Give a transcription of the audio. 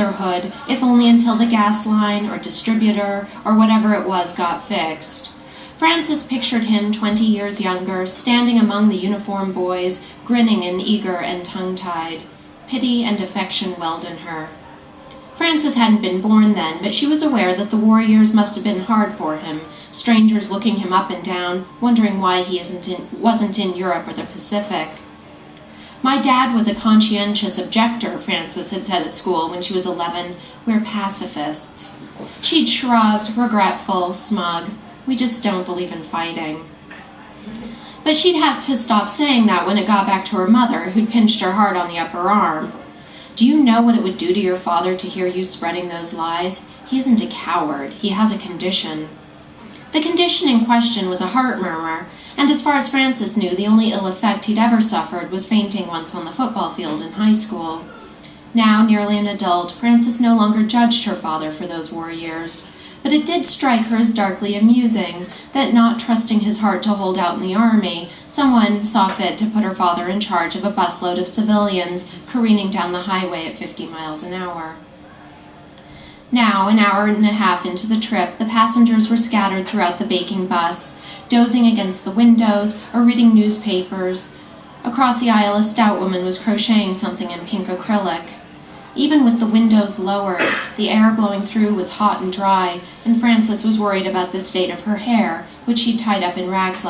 motherhood, if only until the gas line or distributor or whatever it was got fixed. Frances pictured him 20 years younger, standing among the uniformed boys, grinning and eager and tongue-tied. Pity and affection welled in her. Frances hadn't been born then, but she was aware that the war years must have been hard for him, strangers looking him up and down, wondering why he wasn't in Europe or the Pacific. "My dad was a conscientious objector," Frances had said at school when she was 11. "We're pacifists." She'd shrugged, regretful, smug. "We just don't believe in fighting." But she'd have to stop saying that when it got back to her mother, who'd pinched her hard on the upper arm. "Do you know what it would do to your father to hear you spreading those lies? He isn't a coward. He has a condition." The condition in question was a heart murmur, and as far as Frances knew, the only ill effect he'd ever suffered was fainting once on the football field in high school. Now, nearly an adult, Frances no longer judged her father for those war years. But it did strike her as darkly amusing that, not trusting his heart to hold out in the army, someone saw fit to put her father in charge of a busload of civilians careening down the highway at 50 miles an hour. Now, an hour and a half into the trip, the passengers were scattered throughout the baking bus, dozing against the windows or reading newspapers. Across the aisle, a stout woman was crocheting something in pink acrylic. Even with the windows lowered, the air blowing through was hot and dry, and Frances was worried about the state of her hair, which she'd tied up in rags